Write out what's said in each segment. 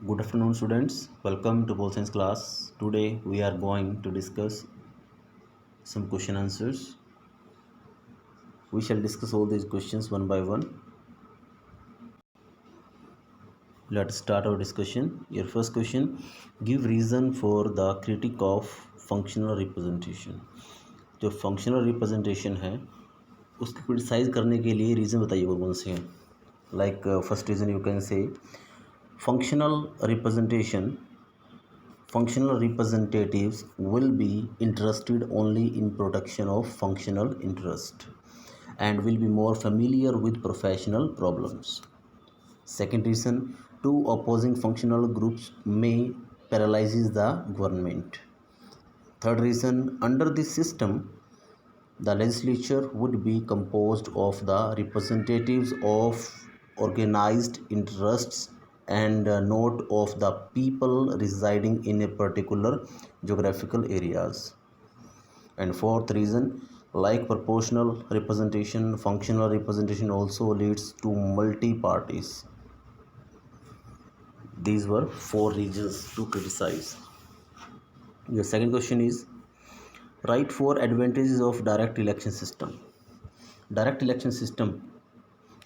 Good afternoon, students. Welcome to Pole Science class. Today we are going to discuss some question answers. We shall discuss all these questions one by one. Let's start our discussion. Your first question: give reason for the critique of functional representation. जो functional representation है उसको criticise करने के लिए reason बताइए कौन से हैं. Like first reason you can say functional representation. Functional representatives will be interested only in protection of functional interest and will be more familiar with professional problems. Second reason, two opposing functional groups may paralyze the government. Third reason, under this system, the legislature would be composed of the representatives of organized interests and not of the people residing in a particular geographical areas. And fourth reason, like proportional representation, functional representation also leads to multi-parties. These were four reasons to criticize. Your second question is, write four advantages of direct election system. Direct election system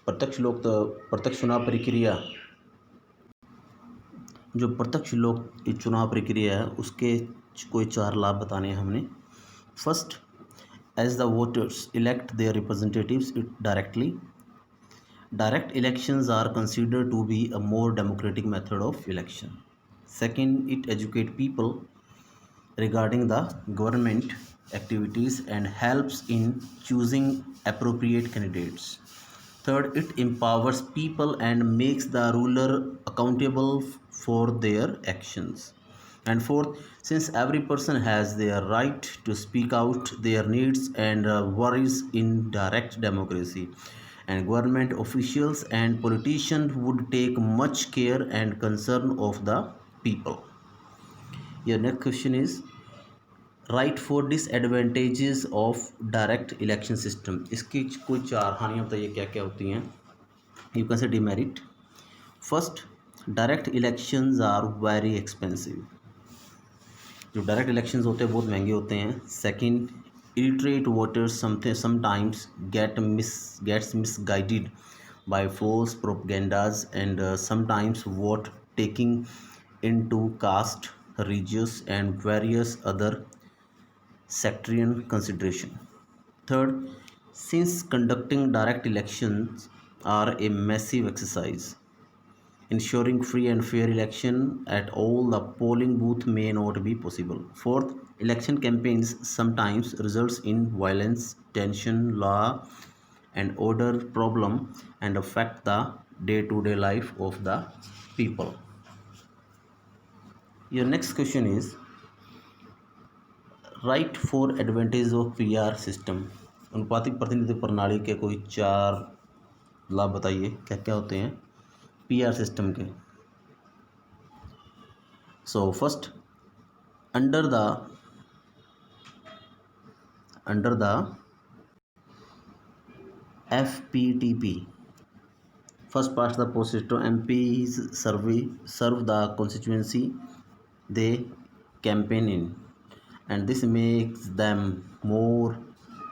प्रत्यक्ष चुनाव प्रक्रिया, जो प्रत्यक्ष लोक चुनाव प्रक्रिया है उसके कोई चार लाभ बताने हैं हमने. First, as the voters elect their representatives directly. Direct elections are considered to be a more democratic method of election. Second, it educate people regarding the government activities and helps in choosing appropriate candidates. Third, it empowers people and makes the ruler accountable for their actions. And fourth, since every person has their right to speak out their needs and worries in direct democracy, and government officials and politicians would take much care and concern of the people. Your next question is, write for disadvantages of direct election system. इसकी कोई चार हानियाँ बताइए क्या क्या होती हैं. You can say demerit. First, direct elections are very expensive. जो डायरेक्ट इलेक्शंस होते हैं बहुत महंगे होते हैं. Second, illiterate voters sometimes gets misguided by false propagandas and sometimes vote taking into caste, religious and various other sectarian consideration. Third, since conducting direct elections are a massive exercise, ensuring free and fair election at all the polling booth may not be possible. Fourth, election campaigns sometimes results in violence, tension, law and order problem and affect the day-to-day life of the people. Your next question is, write for advantage of PR system. अनुपातिक प्रतिनिधित्व प्रणाली के कोई चार लाभ बताइए क्या क्या होते हैं पीआर सिस्टम के. So first, under the FPTP, first past the post system, MPs serve the constituency they campaign in, and this makes them more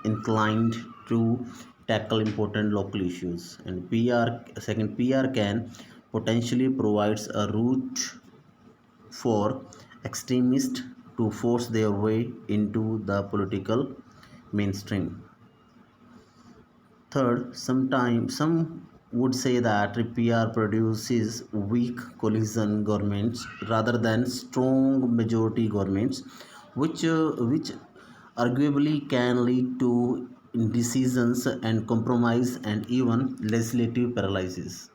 inclined to tackle important local issues. And PR can potentially provides a route for extremists to force their way into the political mainstream. Third, some would say that PR produces weak coalition governments rather than strong majority governments, which arguably can lead to indecisions and compromise and even legislative paralysis.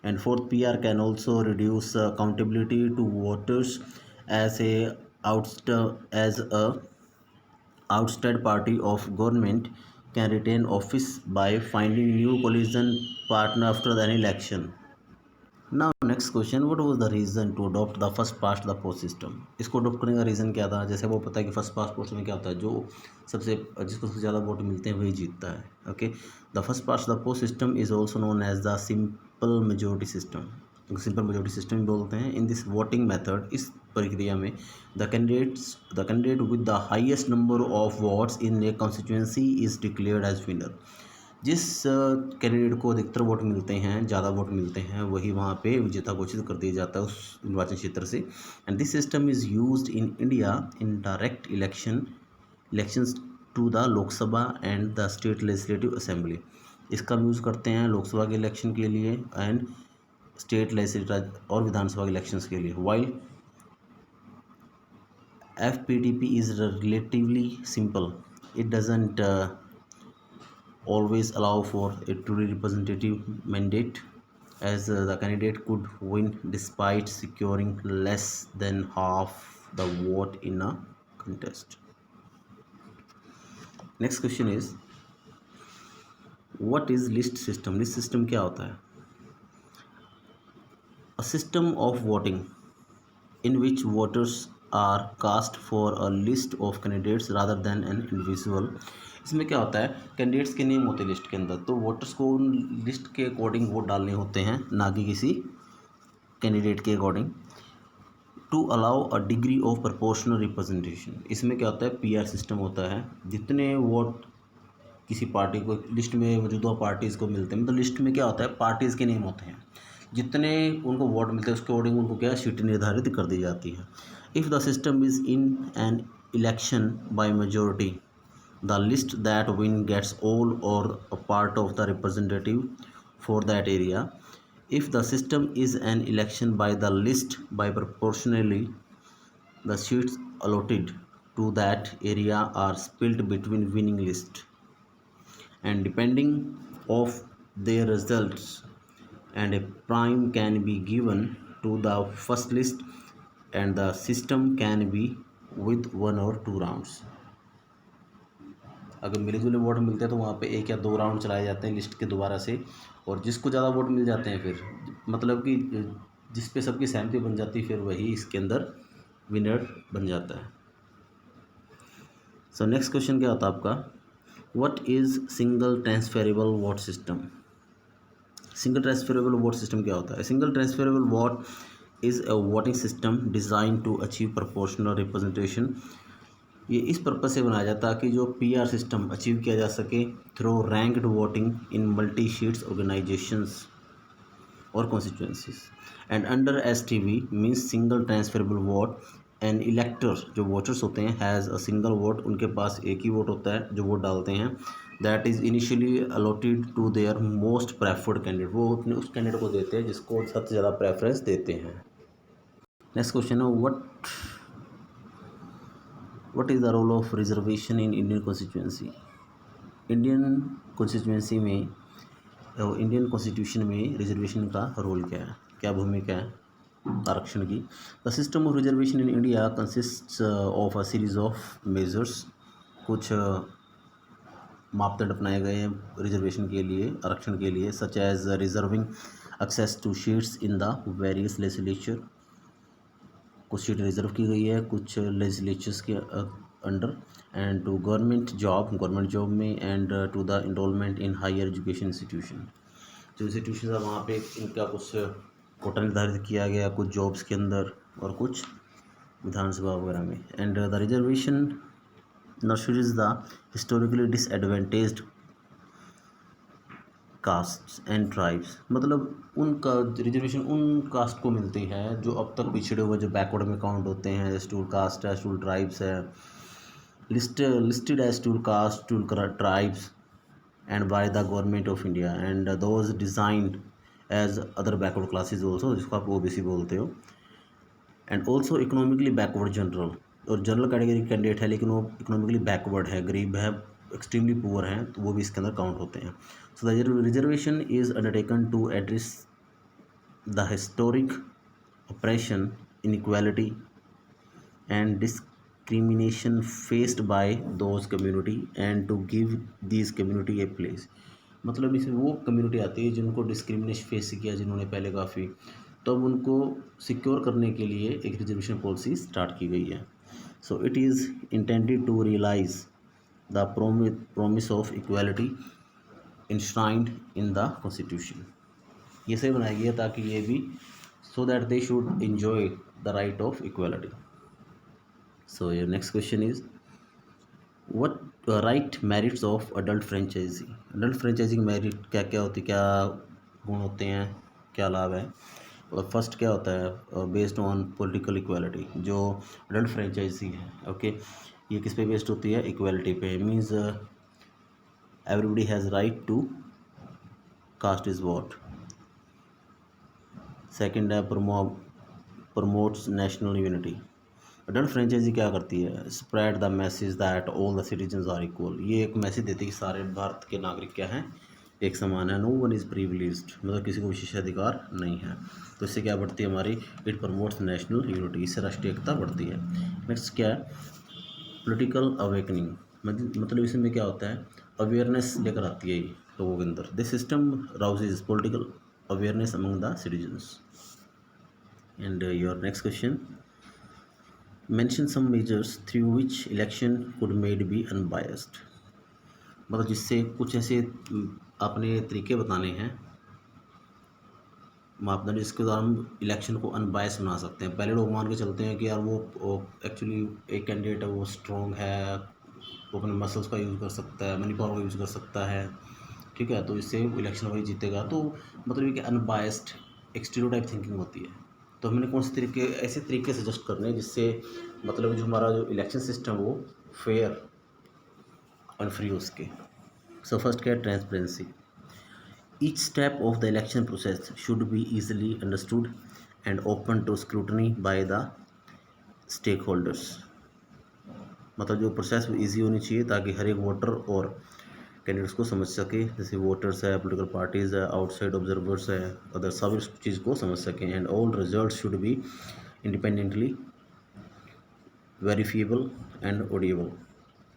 And fourth, PR can also reduce accountability to voters as a outside party of government can retain office by finding new coalition partner after an election. Now next question, what was the reason to adopt the first past the post system. इसको adopt करने का reason क्या था. जैसे वो पता है कि फर्स्ट पास्ट पोस्ट में क्या होता है, जो जिसको सबसे ज़्यादा वोट मिलते हैं वही जीतता है. Okay, the first past the post system is also known as the simple majority system. Simple majority system बोलते हैं। इन दिस वोटिंग मेथड, इस प्रक्रिया में the candidate with the highest number of votes in a constituency is declared as winner. जिस candidate को अधिकतर vote मिलते हैं, ज़्यादा वोट मिलते हैं, वही वहाँ पे विजेता घोषित कर दिया जाता है उस निर्वाचन क्षेत्र से। And this system is used in India in direct elections to the Lok Sabha and the state legislative assembly. इसका यूज़ करते हैं लोकसभा के इलेक्शन के लिए एंड स्टेट लेजिस्लेटिव और विधानसभा के इलेक्शंस के लिए। While FPTP is relatively simple, it doesn't always allow for a truly representative mandate, as the candidate could win despite securing less than half the vote in a contest. Next question is, what is list system? List system क्या होता है? A system of voting in which voters are cast for a list of candidates rather than an individual. इसमें क्या होता है, candidates के name होते हैं लिस्ट के अंदर, तो वोटर्स को उन लिस्ट के अकॉर्डिंग वोट डालने होते हैं, ना कि किसी कैंडिडेट के according. To allow a degree of proportional representation, इसमें क्या होता है, PR सिस्टम होता है। जितने वोट किसी पार्टी को लिस्ट में मौजूदा पार्टीज़ को मिलते हैं, मतलब लिस्ट में क्या होता है, पार्टीज़ के नेम होते हैं, जितने उनको वोट मिलते हैं उसके अकॉर्डिंग उनको क्या सीटें निर्धारित कर दी जाती हैं। If the system is in an election by majority, the list that win gets all or a part of the representative for that area. If the system is an election by the list by proportionally, the seats allotted to that area are split between winning list, and depending of their results, and a prime can be given to the first list, and the system can be with 1 or 2 rounds. अगर मिले जुले vote मिलते हैं तो वहाँ पे 1 या 2 round चलाए जाते हैं लिस्ट के दोबारा से, और जिसको ज़्यादा वोट मिल जाते हैं फिर मतलब कि जिस पे सबकी सहमति बन जाती है फिर वही इसके अंदर विनर बन जाता है। सो नेक्स्ट क्वेश्चन क्या होता है आपका, what is single transferable vote system? Single transferable vote system क्या होता है? Single transferable vote is a voting system design to achieve proportional representation. ये इस पर्पज़ से बनाया जाता है कि जो PR सिस्टम अचीव किया जा सके through ranked voting in multi seats organisations और constituencies. And under STV means single transferable vote, an elector जो वोटर्स होते हैं हैज़ अ सिंगल वोट, उनके पास एक ही वोट होता है जो वोट डालते हैं, that is initially allotted to their most preferred candidate, वो अपने उस कैंडिडेट को देते हैं जिसको सबसे ज़्यादा प्रेफरेंस देते हैं। नेक्स्ट क्वेश्चन है, what is the role of reservation in Indian constituency? Indian constituency में, इंडियन कॉन्स्टिट्यूशन में रिजर्वेशन का रोल क्या है, क्या भूमिका है आरक्षण की? The system of reservation in India consists of a series of measures. कुछ मापदंड अपनाए गए हैं रिजर्वेशन के लिए, आरक्षण के लिए, such as reserving access to seats in the various legislature. कुछ सीट रिजर्व की गई है कुछ लेजिस्लेचर्स के under, and to government job में, and to the enrolment in higher education institution. जो इंस्टीट्यूशन है वहाँ पे इनका कुछ कोटा निर्धारित किया गया, कुछ जॉब्स के अंदर और कुछ विधानसभा वगैरह में। And the reservation nurseries the historically disadvantaged caste and tribes, मतलब उनका रिजर्वेशन उन कास्ट को मिलती है जो अब तक पिछड़े हुए, जो बैकवर्ड में काउंट होते हैं, शेड्यूल कास्ट है, शेड्यूल ट्राइब्स है, listed as scheduled caste, scheduled tribes and by the government of India, and those designed as other backward classes also, जिसको आप OBC बोलते हो, and also economically backward general, और general category candidate है लेकिन वो economically backward है, गरीब है, एक्सट्रीमली पुअर हैं, तो वो भी इसके अंदर काउंट होते हैं। So the reservation is undertaken to address the historic oppression, inequality and discrimination faced by those community and to give these community a place। मतलब इसमें वो कम्युनिटी आती है जिनको डिस्क्रिमिनेशन फेस किया जिन्होंने पहले काफ़ी, तब उनको सिक्योर करने के लिए एक रिजर्वेशन पॉलिसी स्टार्ट की गई है। So it is intended to realise the promise of equality enshrined in the constitution. ये सही बनाई गई है ताकि ये भी so that they should enjoy the right of equality. So your next question is, what right merits of adult franchising? adult franchising merit क्या क्या होती, क्या गुण होते हैं, क्या लाभ है? और फर्स्ट क्या होता है, बेस्ड ऑन पॉलिटिकल इक्वालिटी। जो अडल्ट फ्रेंचाइजी है, ओके, ये किस पे बेस्ड होती है? इक्वालिटी पे। Means everybody has right to cast is vote. Second है promotes national unity. Adult franchise क्या करती है? Spread the message that all the citizens are equal. ये एक मैसेज देती है कि सारे भारत के नागरिक क्या हैं? एक समान है। नो वन इज़ प्रिविलेज्ड, मतलब किसी को विशेषाधिकार नहीं है। तो इससे क्या बढ़ती है हमारी? इट प्रमोट्स नेशनल यूनिटी, इससे राष्ट्रीय एकता बढ़ती है। नेक्स्ट क्या है? पॉलिटिकल अवेकनिंग, मतलब इसमें क्या होता है? अवेयरनेस लेकर आती है लोगों के अंदर। This system rouses political awareness among the citizens. And your next question, mention some measures through which election could made be unbiased. मतलब जिससे कुछ ऐसे अपने तरीके बताने हैं, मापदंड, जिसके द्वारा हम इलेक्शन को अनबायस बना सकते हैं। पहले लोग मान के चलते हैं कि यार वो एक्चुअली एक कैंडिडेट है, वो स्ट्रॉन्ग है, वो अपने मसल्स का यूज़ कर सकता है, मनी पावर का यूज़ कर सकता है, ठीक है, तो इससे इलेक्शन वही जीतेगा। तो मतलब ये कि अनबायस्ड एक स्टीरियोटाइप थिंकिंग होती है। तो हमने कौन से तरीके, ऐसे तरीके सजेस्ट करने हैं जिससे मतलब जो हमारा जो इलेक्शन सिस्टम वो फेयर और फ्री हो सके। सो फर्स्ट क्या है? Transparency. Each step of the election process should be easily understood and open to scrutiny by the stakeholders. मतलब जो प्रोसेस वो ईजी होनी चाहिए ताकि हर एक वोटर और कैंडिडेट्स को समझ सके। जैसे वोटर्स है, पॉलिटिकल पार्टीज़ है, आउटसाइड ऑब्जर्वर्स है, अदर सब इस चीज़ को समझ सकें। And all result should be independently verifiable and audible.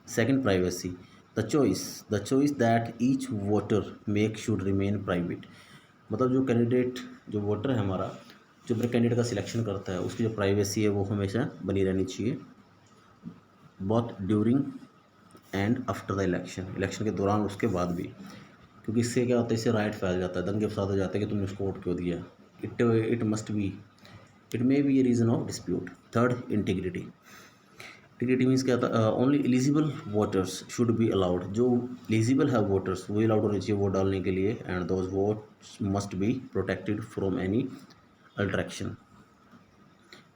Second, privacy. The choice that each voter make should remain private. मतलब जो कैंडिडेट, जो वोटर है हमारा, जो अपने कैंडिडेट का सिलेक्शन करता है, उसकी जो प्राइवेसी है वो हमेशा बनी रहनी चाहिए, both during and after the election के दौरान, उसके बाद भी। क्योंकि इससे क्या होता है? इससे राइट फैल जाता है, दंगे फसाद हो जाते हैं कि तुमने उसको वोट क्यों दिया। It may be a reason of dispute. Third, integrity. Integrity means क्या था? Only eligible voters should be allowed. जो एलिजिबल है वोटर्स वही अलाउड होने चाहिए वोट डालने के लिए। And those votes must be protected from any alteration.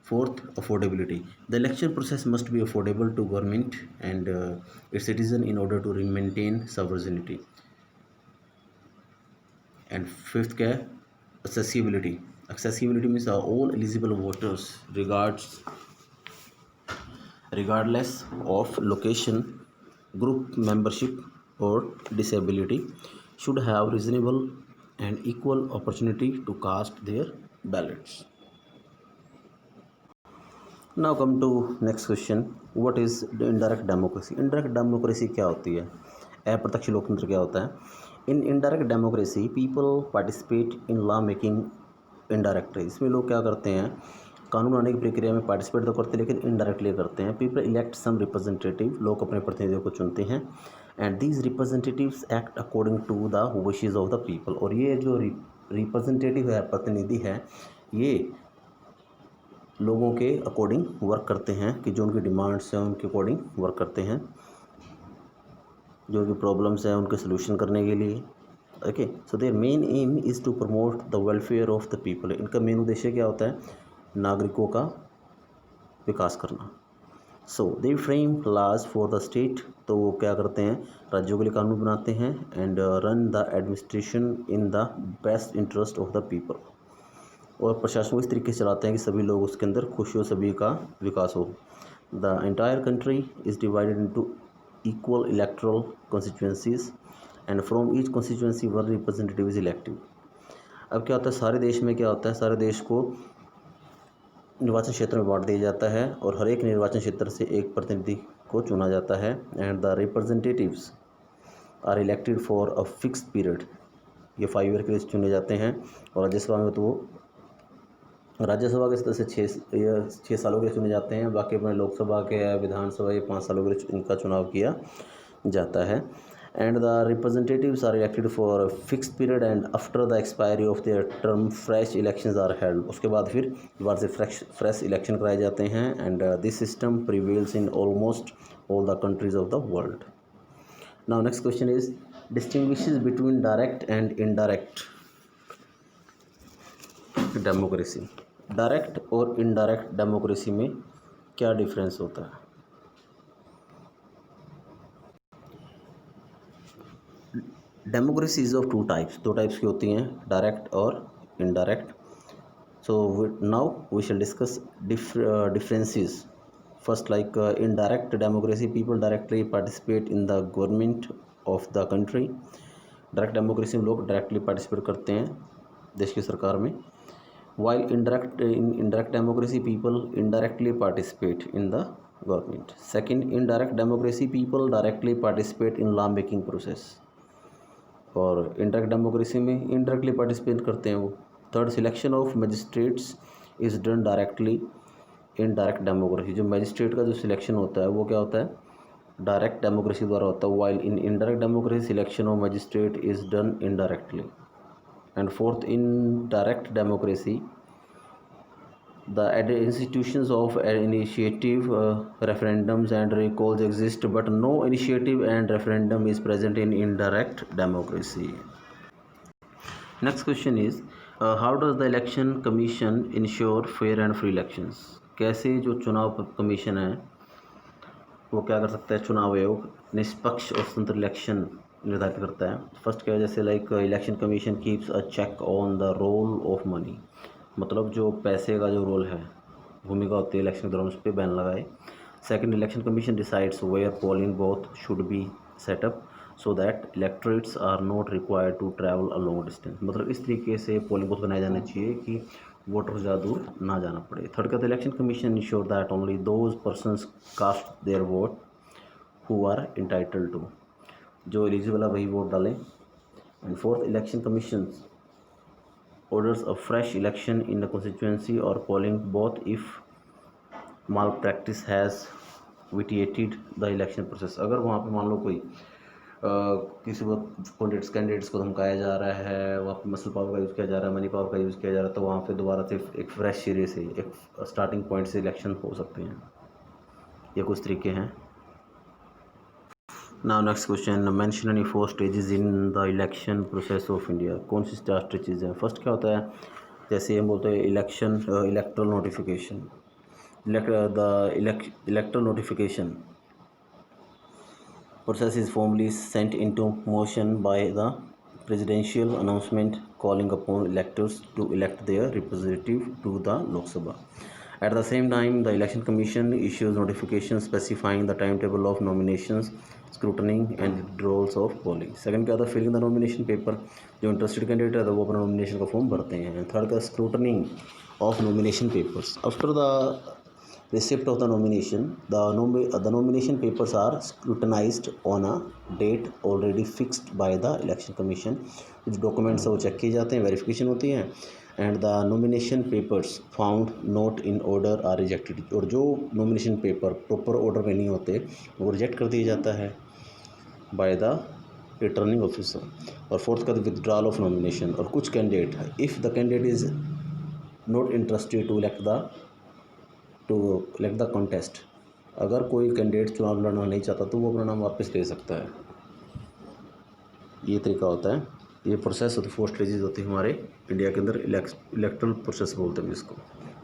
Fourth, affordability. The election process must be affordable to government and its citizen in order to maintain sovereignty. And fifth क्या है? Accessibility. Accessibility means all eligible voters regardless of location, group membership or disability should have reasonable and equal opportunity to cast their ballots. Now come to next question, what is indirect democracy. Indirect democracy क्या होती है? अप्रत्यक्ष लोकतंत्र क्या होता है? In indirect democracy people participate in law making indirectly. इसमें लोग क्या करते हैं? कानून बनाने की प्रक्रिया में पार्टिसिपेट तो करते हैं लेकिन इनडायरेक्टली करते हैं। पीपल इलेक्ट सम रिप्रेजेंटेटिव, लोग अपने प्रतिनिधियों को चुनते हैं। And these representatives act according to the wishes of the people. और ये जो रिप्रेजेंटेटिव है, प्रतिनिधि है, ये लोगों के अकॉर्डिंग वर्क करते हैं, कि जो उनकी डिमांड्स हैं उनके अकॉर्डिंग वर्क करते हैं, जो उनकी प्रॉब्लम्स हैं उनके सोल्यूशन करने के लिए। Okay, so their main aim is to promote the welfare of the people. इनका मेन उद्देश्य क्या होता है? नागरिकों का विकास करना। So they frame laws for the state. तो वो क्या करते हैं? राज्यों के लिए कानून बनाते हैं। And run the administration in the best interest of the people. और प्रशासन को इस तरीके से चलाते हैं कि सभी लोग उसके अंदर खुश हो, सभी का विकास हो। The entire country is divided into equal electoral constituencies and from each constituency one representative is elected. अब क्या होता है? सारे देश में क्या होता है? सारे देश को निर्वाचन क्षेत्र में बांट दिया जाता है और हर एक निर्वाचन क्षेत्र से एक प्रतिनिधि को चुना जाता है। And the representatives are elected for a fixed period. ये 5 ईयर के लिए चुने जाते हैं। और राज्यसभा में तो राज्यसभा के सदस्य 6 सालों के लिए चुने जाते हैं। बाकी अपने लोकसभा के, विधानसभा, ये 5 सालों के लिए इनका चुनाव किया जाता है। and the representatives are elected for a fixed period and after the expiry of their term fresh elections are held. उसके बाद फिर दोबारा से fresh election कराए जाते हैं and this system prevails in almost all the countries of the world. Now next question is distinguishes between direct and indirect democracy. Direct और indirect democracy में क्या डिफरेंस होता है? Democracy is of two types, दो types की होती हैं, direct और indirect. So now we shall discuss differences. First, like indirect democracy, people directly participate in the government of the country. Direct democracy में लोग डायरेक्टली पार्टिसिपेट करते हैं देश की सरकार में. While indirect democracy, people indirectly participate in the government. Second, indirect democracy, people directly participate in law making process. और indirect democracy में indirectly participate करते हैं वो. Third, selection of magistrates is done directly in direct democracy. जो magistrate का जो selection होता है वो क्या होता है? डायरेक्ट डेमोक्रेसी द्वारा होता है. While in indirect democracy, selection of magistrate is done indirectly. And fourth, in direct democracy, the institutions of initiative, referendums and recalls exist, but no initiative and referendum is present in indirect democracy. Next question is how does the election commission ensure fair and free elections? कैसे जो चुनाव commission है वो क्या कर सकता है? चुनाव आयोग निष्पक्ष और स्वतंत्र इलेक्शन निर्धारित करता है. फर्स्ट क्या है, जैसे like election commission keeps a check on the role of money, मतलब जो पैसे का जो रोल है, भूमिका होती है इलेक्शन के दौरान, उस पर बैन लगाए. Second, election commission decides where polling booth should be set up so that electorates are not required to travel a long distance, मतलब इस तरीके से पोलिंग बूथ बनाए जाने चाहिए कि वोटर ज़्यादा दूर ना जाना पड़े. थर्ड कहते हैं election commission ensure that only those persons cast their vote who are entitled to, जो एलिजिबल है वही वोट डालें. And fourth, election commission orders a fresh election in the constituency or polling booth if malpractice has vitiated the election process. अगर वहाँ पे मान लो कोई किसी को कैंडिडेट्स को धमकाया जा रहा है, वहाँ पे मसल पावर का यूज़ किया जा रहा है, मनी पावर का यूज़ किया जा रहा है, तो वहाँ पे दोबारा से एक फ्रेश सिरे से एक स्टार्टिंग पॉइंट से इलेक्शन हो सकते हैं. ये कुछ तरीके हैं. Now next question, mention any 4 stages in the election process of India. कौन सी 4 स्टेजेस हैं? फर्स्ट क्या होता है, जैसे हम बोलते हैं election electoral notification. Electoral notification process is formally sent into motion by the presidential announcement calling upon electors to elect their representative to the Lok Sabha. At the same time, the Election Commission issues notifications specifying the timetable of nominations, scrutiny and withdrawals of polling. Second क्या होता है, filling the nomination paper. जो interested candidate है वो अपना nomination का form भरते हैं. थर्ड का scrutiny of nomination papers. After the receipt of the nomination, the nomination papers are scrutinized on a date already fixed by the election commission. जो documents है वो चेक किए जाते हैं, वेरिफिकेशन होती है. And the nomination papers found not in order are rejected. और जो नॉमिनेशन पेपर प्रॉपर ऑर्डर में नहीं होते वो रिजेक्ट कर दिया जाता है बाय द रिटर्निंग ऑफिसर. और फोर्थ का विदड्रॉल ऑफ नॉमिनेशन. और कुछ candidate, if the candidate is not interested to elect the contest, अगर कोई कैंडिडेट चुनाव लड़ना नहीं चाहता तो वो अपना नाम वापस ले सकता है. ये तरीका होता है, ये प्रोसेस होती है. 4 स्टेजेस होती है हमारे इंडिया के अंदर, इलेक्ट्रल प्रोसेस बोलते हैं इसको.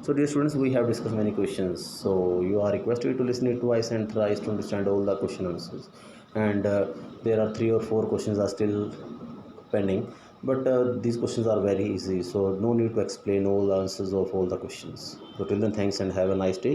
So dear students, we have discuss many questions, so you are requested to listen it twice and thrice to understand all the question answers. And there are 3 or 4 questions are still pending, but these questions are very easy, so no need to explain all the answers of all the questions. So till then, thanks and have a nice day.